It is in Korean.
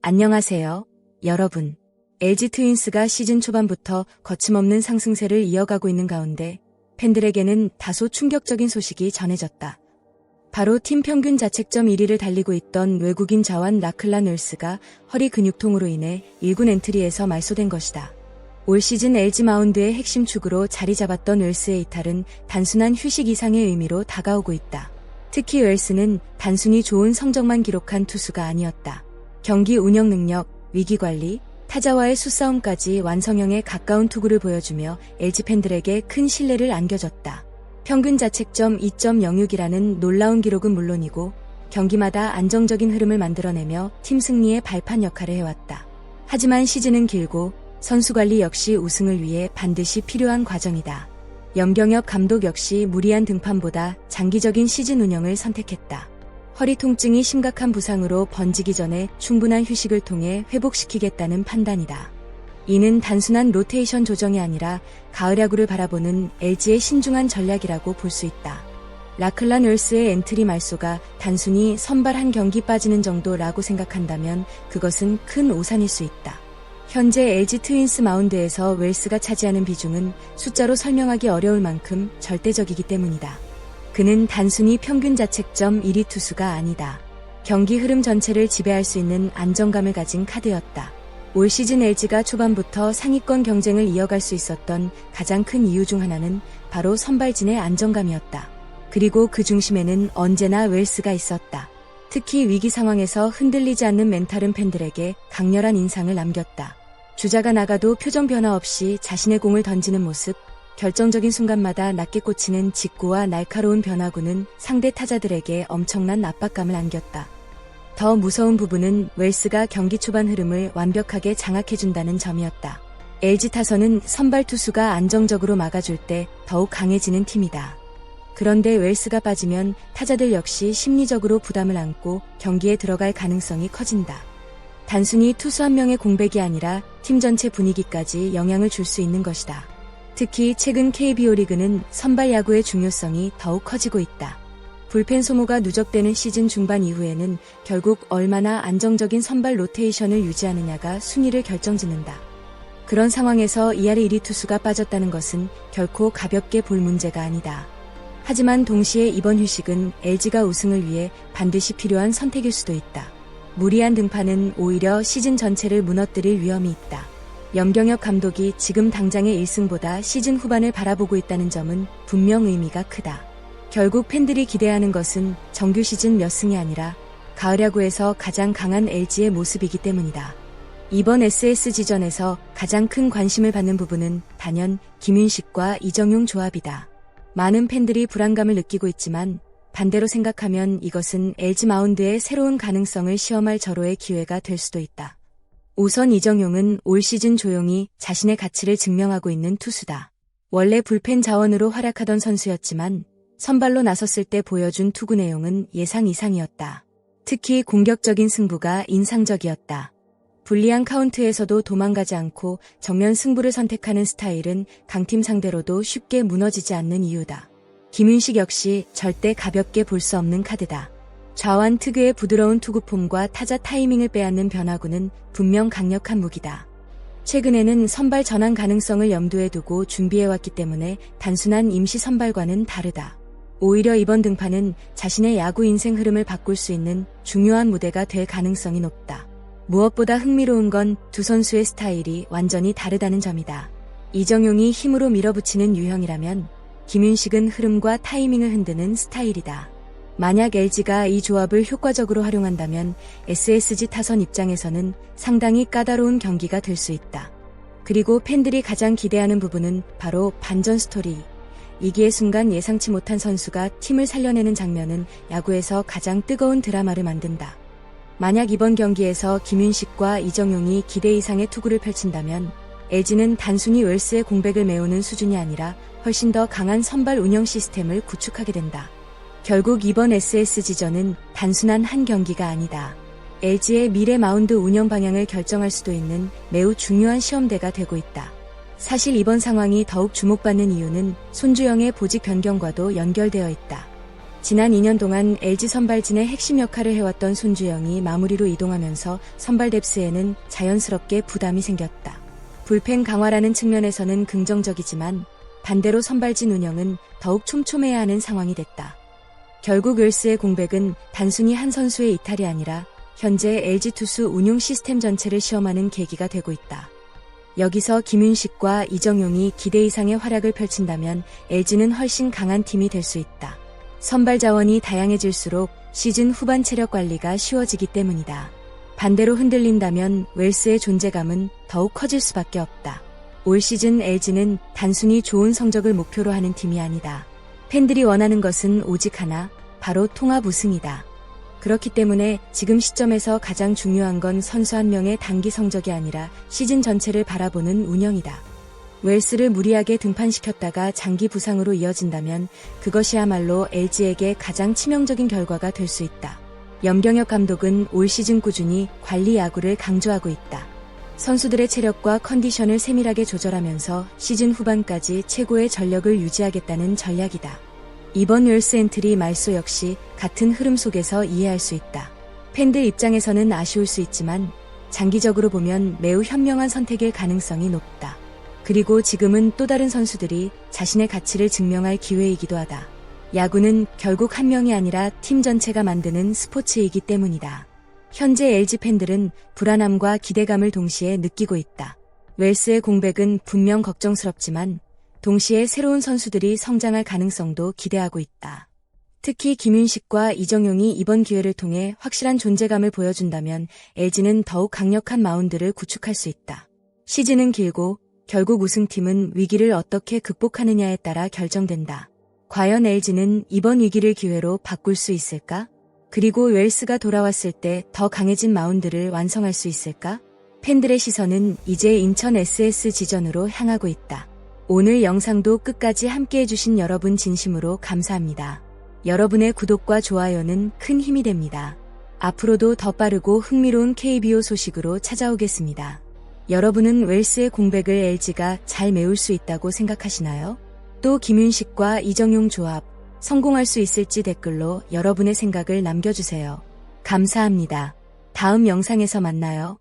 안녕하세요, 여러분. LG 트윈스가 시즌 초반부터 거침없는 상승세를 이어가고 있는 가운데 팬들에게는 다소 충격적인 소식이 전해졌다. 바로 팀 평균 자책점 1위를 달리고 있던 외국인 자완 라클란 웰스가 허리 근육통으로 인해 1군 엔트리에서 말소된 것이다. 올 시즌 LG 마운드의 핵심 축으로 자리 잡았던 웰스의 이탈은 단순한 휴식 이상의 의미로 다가오고 있다. 특히 웰스는 단순히 좋은 성적만 기록한 투수가 아니었다. 경기 운영 능력, 위기관리, 타자와의 수싸움까지 완성형에 가까운 투구를 보여주며 LG 팬들에게 큰 신뢰를 안겨줬다. 평균 자책점 2.06이라는 놀라운 기록은 물론이고 경기마다 안정적인 흐름을 만들어내며 팀 승리의 발판 역할을 해왔다. 하지만 시즌은 길고 선수 관리 역시 우승을 위해 반드시 필요한 과정이다. 염경엽 감독 역시 무리한 등판보다 장기적인 시즌 운영을 선택했다. 허리 통증이 심각한 부상으로 번지기 전에 충분한 휴식을 통해 회복시키겠다는 판단이다. 이는 단순한 로테이션 조정이 아니라 가을 야구를 바라보는 LG의 신중한 전략이라고 볼 수 있다. 라클란 웰스의 엔트리 말소가 단순히 선발 한 경기 빠지는 정도라고 생각한다면 그것은 큰 오산일 수 있다. 현재 LG 트윈스 마운드에서 웰스가 차지하는 비중은 숫자로 설명하기 어려울 만큼 절대적이기 때문이다. 그는 단순히 평균 자책점 1위 투수가 아니다. 경기 흐름 전체를 지배할 수 있는 안정감을 가진 카드였다. 올 시즌 LG가 초반부터 상위권 경쟁을 이어갈 수 있었던 가장 큰 이유 중 하나는 바로 선발진의 안정감이었다. 그리고 그 중심에는 언제나 웰스가 있었다. 특히 위기 상황에서 흔들리지 않는 멘탈은 팬들에게 강렬한 인상을 남겼다. 주자가 나가도 표정 변화 없이 자신의 공을 던지는 모습, 결정적인 순간마다 낮게 꽂히는 직구와 날카로운 변화구는 상대 타자들에게 엄청난 압박감을 안겼다. 더 무서운 부분은 웰스가 경기 초반 흐름을 완벽하게 장악해준다는 점이었다. LG 타선은 선발 투수가 안정적으로 막아줄 때 더욱 강해지는 팀이다. 그런데 웰스가 빠지면 타자들 역시 심리적으로 부담을 안고 경기에 들어갈 가능성이 커진다. 단순히 투수 한 명의 공백이 아니라 팀 전체 분위기까지 영향을 줄 수 있는 것이다. 특히 최근 KBO 리그는 선발 야구의 중요성이 더욱 커지고 있다. 불펜 소모가 누적되는 시즌 중반 이후에는 결국 얼마나 안정적인 선발 로테이션을 유지하느냐가 순위를 결정짓는다. 그런 상황에서 2할 1위 투수가 빠졌다는 것은 결코 가볍게 볼 문제가 아니다. 하지만 동시에 이번 휴식은 LG가 우승을 위해 반드시 필요한 선택일 수도 있다. 무리한 등판은 오히려 시즌 전체를 무너뜨릴 위험이 있다. 염경엽 감독이 지금 당장의 1승보다 시즌 후반을 바라보고 있다는 점은 분명 의미가 크다. 결국 팬들이 기대하는 것은 정규 시즌 몇 승이 아니라 가을 야구에서 가장 강한 LG의 모습이기 때문이다. 이번 SSG전에서 가장 큰 관심을 받는 부분은 단연 김윤식과 이정용 조합이다. 많은 팬들이 불안감을 느끼고 있지만 반대로 생각하면 이것은 LG 마운드의 새로운 가능성을 시험할 절호의 기회가 될 수도 있다. 우선 이정용은 올 시즌 조용히 자신의 가치를 증명하고 있는 투수다. 원래 불펜 자원으로 활약하던 선수였지만 선발로 나섰을 때 보여준 투구 내용은 예상 이상이었다. 특히 공격적인 승부가 인상적이었다. 불리한 카운트에서도 도망가지 않고 정면 승부를 선택하는 스타일은 강팀 상대로도 쉽게 무너지지 않는 이유다. 김윤식 역시 절대 가볍게 볼 수 없는 카드다. 좌완 특유의 부드러운 투구폼과 타자 타이밍을 빼앗는 변화구는 분명 강력한 무기다. 최근에는 선발 전환 가능성을 염두에 두고 준비해왔기 때문에 단순한 임시 선발과는 다르다. 오히려 이번 등판은 자신의 야구 인생 흐름을 바꿀 수 있는 중요한 무대가 될 가능성이 높다. 무엇보다 흥미로운 건 두 선수의 스타일이 완전히 다르다는 점이다. 이정용이 힘으로 밀어붙이는 유형이라면 김윤식은 흐름과 타이밍을 흔드는 스타일이다. 만약 LG가 이 조합을 효과적으로 활용한다면 SSG 타선 입장에서는 상당히 까다로운 경기가 될 수 있다. 그리고 팬들이 가장 기대하는 부분은 바로 반전 스토리. 위기의 순간 예상치 못한 선수가 팀을 살려내는 장면은 야구에서 가장 뜨거운 드라마를 만든다. 만약 이번 경기에서 김윤식과 이정용이 기대 이상의 투구를 펼친다면 LG는 단순히 웰스의 공백을 메우는 수준이 아니라 훨씬 더 강한 선발 운영 시스템을 구축하게 된다. 결국 이번 SSG전은 단순한 한 경기가 아니다. LG의 미래 마운드 운영 방향을 결정할 수도 있는 매우 중요한 시험대가 되고 있다. 사실 이번 상황이 더욱 주목받는 이유는 손주영의 보직 변경과도 연결되어 있다. 지난 2년 동안 LG 선발진의 핵심 역할을 해왔던 손주영이 마무리로 이동하면서 선발 뎁스에는 자연스럽게 부담이 생겼다. 불펜 강화라는 측면에서는 긍정적이지만 반대로 선발진 운영은 더욱 촘촘해야 하는 상황이 됐다. 결국 웰스의 공백은 단순히 한 선수의 이탈이 아니라 현재 LG 투수 운용 시스템 전체를 시험하는 계기가 되고 있다. 여기서 김윤식과 이정용이 기대 이상의 활약을 펼친다면 LG는 훨씬 강한 팀이 될 수 있다. 선발 자원이 다양해질수록 시즌 후반 체력 관리가 쉬워지기 때문이다. 반대로 흔들린다면 웰스의 존재감은 더욱 커질 수밖에 없다. 올 시즌 LG는 단순히 좋은 성적을 목표로 하는 팀이 아니다. 팬들이 원하는 것은 오직 하나, 바로 통합 우승이다. 그렇기 때문에 지금 시점에서 가장 중요한 건 선수 한 명의 단기 성적이 아니라 시즌 전체를 바라보는 운영이다. 웰스를 무리하게 등판시켰다가 장기 부상으로 이어진다면 그것이야말로 LG에게 가장 치명적인 결과가 될 수 있다. 염경엽 감독은 올 시즌 꾸준히 관리 야구를 강조하고 있다. 선수들의 체력과 컨디션을 세밀하게 조절하면서 시즌 후반까지 최고의 전력을 유지하겠다는 전략이다. 이번 웰스 엔트리 말소 역시 같은 흐름 속에서 이해할 수 있다. 팬들 입장에서는 아쉬울 수 있지만 장기적으로 보면 매우 현명한 선택일 가능성이 높다. 그리고 지금은 또 다른 선수들이 자신의 가치를 증명할 기회이기도 하다. 야구는 결국 한 명이 아니라 팀 전체가 만드는 스포츠이기 때문이다. 현재 LG 팬들은 불안함과 기대감을 동시에 느끼고 있다. 웰스의 공백은 분명 걱정스럽지만 동시에 새로운 선수들이 성장할 가능성도 기대하고 있다. 특히 김윤식과 이정용이 이번 기회를 통해 확실한 존재감을 보여준다면 LG는 더욱 강력한 마운드를 구축할 수 있다. 시즌은 길고 결국 우승팀은 위기를 어떻게 극복하느냐에 따라 결정된다. 과연 LG는 이번 위기를 기회로 바꿀 수 있을까? 그리고 웰스가 돌아왔을 때 더 강해진 마운드를 완성할 수 있을까? 팬들의 시선은 이제 인천 SS 지전으로 향하고 있다. 오늘 영상도 끝까지 함께 해주신 여러분 진심으로 감사합니다. 여러분의 구독과 좋아요는 큰 힘이 됩니다. 앞으로도 더 빠르고 흥미로운 KBO 소식으로 찾아오겠습니다. 여러분은 웰스의 공백을 LG가 잘 메울 수 있다고 생각하시나요? 또 김윤식과 이정용 조합, 성공할 수 있을지 댓글로 여러분의 생각을 남겨주세요. 감사합니다. 다음 영상에서 만나요.